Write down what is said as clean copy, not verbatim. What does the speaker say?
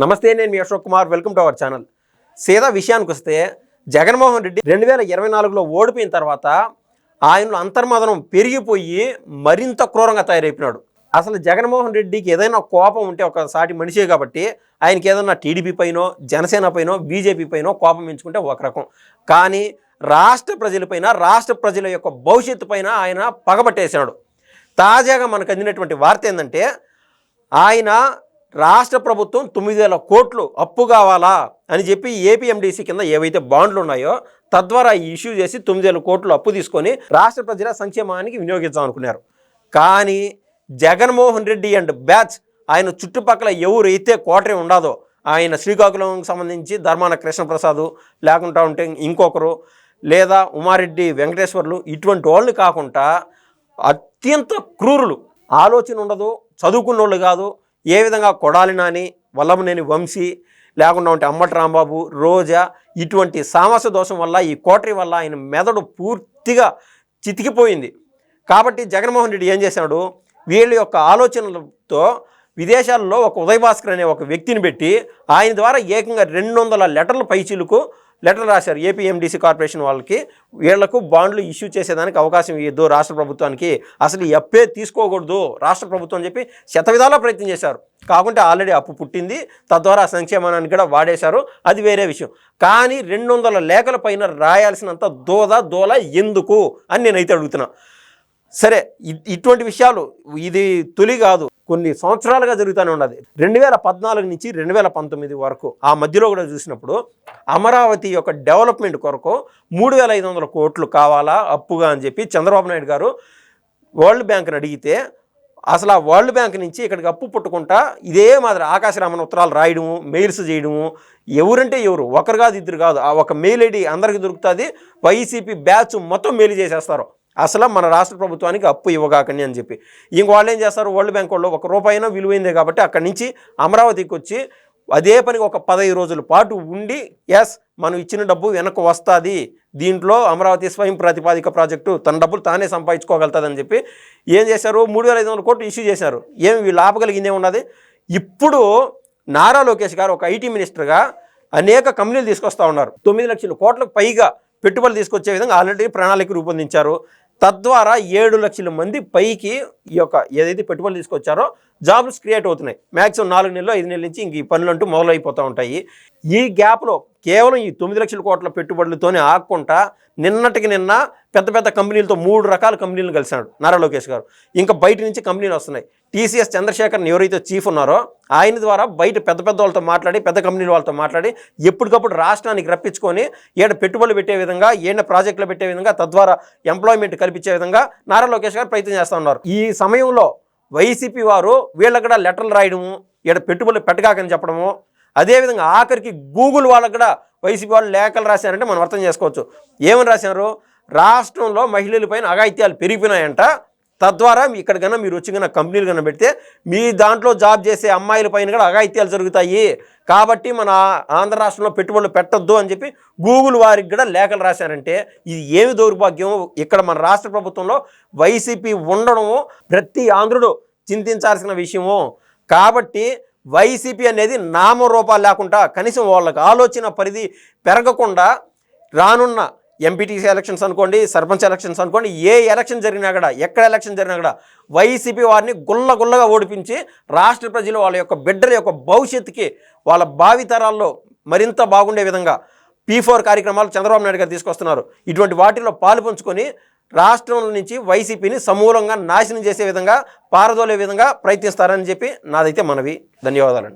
నమస్తే, నేను మీ Ashok Kumar. Welcome to our channel. సీదా విషయానికి వస్తే, జగన్మోహన్ రెడ్డి 2024లో ఓడిపోయిన తర్వాత ఆయనలో అంతర్మదనం పెరిగిపోయి మరింత క్రూరంగా తయారైపోయినాడు. అసలు జగన్మోహన్ రెడ్డికి ఏదైనా కోపం ఉంటే ఒక సాటి మనిషే కాబట్టి ఆయనకి ఏదైనా టీడీపీ పైనో, జనసేన పైనో, బీజేపీ పైనో కోపం ఎంచుకుంటే ఒక రకం. కానీ రాష్ట్ర ప్రజలపైన, రాష్ట్ర ప్రజల యొక్క భవిష్యత్తు పైన ఆయన పగబట్టేశాడు. తాజాగా మనకు అందినటువంటి వార్త ఏంటంటే, ఆయన రాష్ట్ర ప్రభుత్వం 9,000 కోట్లు అప్పు కావాలా అని చెప్పి ఏపీఎండిసి కింద ఏవైతే బాండ్లు ఉన్నాయో తద్వారా ఇష్యూ చేసి 9,000 కోట్లు అప్పు తీసుకొని రాష్ట్ర ప్రజల సంక్షేమానికి వినియోగిద్దాం అనుకున్నారు. కానీ జగన్మోహన్ రెడ్డి అండ్ బ్యాచ్ ఆయన చుట్టుపక్కల ఎవరైతే కోటరీ ఉండదో, ఆయన శ్రీకాకుళంకి సంబంధించి ధర్మాన కృష్ణప్రసాద్, లేకుండా ఉంటే ఇంకొకరు, లేదా ఉమారెడ్డి వెంకటేశ్వర్లు, ఇటువంటి వాళ్ళు కాకుండా అత్యంత క్రూరులు, ఆలోచన ఉండదు, చదువుకున్న వాళ్ళు కాదు, ఏ విధంగా కొడాలి నాని, వల్లభనేని వంశీ, లేకుండా ఉంటే అంబటి రాంబాబు, రోజా, ఇటువంటి సామాస దోషం వల్ల, ఈ కోటరీ వల్ల ఆయన మెదడు పూర్తిగా చితికిపోయింది. కాబట్టి జగన్మోహన్ రెడ్డి ఏం చేశాడు, వీళ్ళ యొక్క ఆలోచనలతో విదేశాల్లో ఒక ఉదయ్ భాస్కర్ అనే ఒక వ్యక్తిని పెట్టి ఆయన ద్వారా ఏకంగా 200 లెటర్ల పైచీలకు లెటర్ రాశారు ఏపీఎండిసి కార్పొరేషన్ వాళ్ళకి. వీళ్లకు బాండ్లు ఇష్యూ చేసేదానికి అవకాశం ఇవ్వద్దు రాష్ట్ర ప్రభుత్వానికి, అసలు ఈ అప్పే తీసుకోకూడదు రాష్ట్ర ప్రభుత్వం అని చెప్పి శతవిధాలా ప్రయత్నం చేశారు. కాకుంటే ఆల్రెడీ అప్పు పుట్టింది, తద్వారా సంక్షేమానికి కూడా వాడేశారు, అది వేరే విషయం. కానీ 200 లేఖల పైన రాయాల్సినంత దోల ఎందుకు అని నేనైతే అడుగుతున్నా. సరే, ఇటువంటి విషయాలు ఇది తొలి కాదు, కొన్ని సంవత్సరాలుగా జరుగుతూనే ఉన్నది. 2014 నుంచి 2019 వరకు ఆ మధ్యలో కూడా చూసినప్పుడు అమరావతి యొక్క డెవలప్మెంట్ కొరకు 3,500 కోట్లు కావాలా అప్పుగా అని చెప్పి చంద్రబాబు నాయుడు గారు వరల్డ్ బ్యాంక్ని అడిగితే, అసలు ఆ వరల్డ్ బ్యాంక్ నుంచి ఇక్కడికి అప్పు పుట్టుకుంటా ఇదే మాదిరి ఆకాశరామన్ ఉత్తరాలు రాయడము, మెయిల్స్ చేయడము, ఎవరంటే ఎవరు, ఒకరు కాదు, ఇద్దరు కాదు, ఆ ఒక మెయిల్ ఐడి అందరికీ దొరుకుతుంది, వైసీపీ బ్యాచ్ మొత్తం మెయిల్ చేసేస్తారు, అసలు మన రాష్ట్ర ప్రభుత్వానికి అప్పు ఇవ్వగాకండి అని చెప్పి. ఇంక వాళ్ళు ఏం చేస్తారు, వరల్డ్ బ్యాంక్ వాళ్ళు ₹1 విలువైందే కాబట్టి అక్కడి నుంచి అమరావతికి వచ్చి అదే పనికి ఒక 15 రోజుల పాటు ఉండి, ఎస్ మనం ఇచ్చిన డబ్బు వెనక్కి వస్తుంది, దీంట్లో అమరావతి స్వయం ప్రతిపాదిక ప్రాజెక్టు తన డబ్బులు తానే సంపాదించుకోగలుగుతుందని చెప్పి ఏం చేశారు, 3,500 కోట్లు ఇష్యూ చేశారు. ఏమి వీళ్ళు ఆపగలిగిందే ఉన్నది. ఇప్పుడు నారా లోకేష్ గారు ఒక ఐటీ మినిస్టర్గా అనేక కంపెనీలు తీసుకొస్తూ ఉన్నారు. 9 లక్షల కోట్లకు పైగా పెట్టుబడులు తీసుకొచ్చే విధంగా ఆల్రెడీ ప్రణాళిక రూపొందించారు. తద్వారా 7 లక్షల మంది పైకి ఈ యొక్క ఏదైతే పెట్టుబడులు తీసుకొచ్చారో జాబ్స్ క్రియేట్ అవుతున్నాయి. మ్యాక్సిమం 4 నెలలు 5 నెలల నుంచి ఇంక ఈ పనులు అంటూ మొదలైపోతూ ఉంటాయి. ఈ గ్యాప్లో కేవలం ఈ 9 లక్షల కోట్ల పెట్టుబడులతోనే ఆగకుండా నిన్నటికి నిన్న పెద్ద పెద్ద కంపెనీలతో 3 రకాల కంపెనీలను కలిశాడు నారా లోకేష్ గారు. ఇంకా బయట నుంచి కంపెనీలు వస్తున్నాయి. టీసీఎస్ చంద్రశేఖర్ని ఎవరైతే చీఫ్ ఉన్నారో ఆయన ద్వారా బయట పెద్ద పెద్ద వాళ్ళతో మాట్లాడి, పెద్ద కంపెనీల వాళ్ళతో మాట్లాడి ఎప్పటికప్పుడు రాష్ట్రానికి రప్పించుకొని ఏడ పెట్టుబడులు పెట్టే విధంగా, ఏడ ప్రాజెక్టులు పెట్టే విధంగా, తద్వారా ఎంప్లాయ్మెంట్ కల్పించే విధంగా నారా లోకేష్ గారు ప్రయత్నం చేస్తూ ఉన్నారు. ఈ సమయంలో వైసీపీ వారు వీళ్ళకి కూడా లెటర్లు రాయడము, ఈడ పెట్టుబడులు పెట్టగాకని చెప్పడము, అదేవిధంగా ఆఖరికి గూగుల్ వాళ్ళకు కూడా వైసీపీ వాళ్ళు లేఖలు రాశారంటే మనం అర్థం చేసుకోవచ్చు. ఏమని రాశారు, రాష్ట్రంలో మహిళలపైన అఘాయిత్యాలు పెరిగిపోయినాయంట, తద్వారా ఇక్కడ కన్నా మీరు వచ్చి కన్నా కంపెనీలు కన్నా పెడితే మీ దాంట్లో జాబ్ చేసే అమ్మాయిల పైన కూడా అఘాయిత్యాలు జరుగుతాయి, కాబట్టి మన ఆంధ్ర రాష్ట్రంలో పెట్టుబడులు పెట్టొద్దు అని చెప్పి గూగుల్ వారికి కూడా లేఖలు రాశారంటే ఇది ఏమి దౌర్భాగ్యం. ఇక్కడ మన రాష్ట్ర ప్రభుత్వంలో వైసీపీ ఉండడము ప్రతి ఆంధ్రుడు చింతించాల్సిన విషయము. కాబట్టి వైసీపీ అనేది నామరూపాలు లేకుండా, కనీసం వాళ్ళకి ఆలోచన పరిధి పెరగకుండా రానున్న ఎంపీటీసీ ఎలక్షన్స్ అనుకోండి, సర్పంచ్ ఎలక్షన్స్ అనుకోండి, ఏ ఎలక్షన్ జరిగినా కూడా, ఎక్కడ ఎలక్షన్ జరిగినా కూడా వైసీపీ వారిని గుల్లగా ఓడిపించి రాష్ట్ర ప్రజలు వాళ్ళ యొక్క బిడ్డల యొక్క భవిష్యత్తుకి, వాళ్ళ భావితరాల్లో మరింత బాగుండే విధంగా P4 కార్యక్రమాలు చంద్రబాబు నాయుడు గారు తీసుకొస్తున్నారు. ఇటువంటి వాటిలో పాలు పంచుకొని రాష్ట్రం నుంచి వైసీపీని సమూలంగా నాశనం చేసే విధంగా, పారదోలే విధంగా ప్రయత్నిస్తారని చెప్పి నాదైతే మనవి. ధన్యవాదాలండి.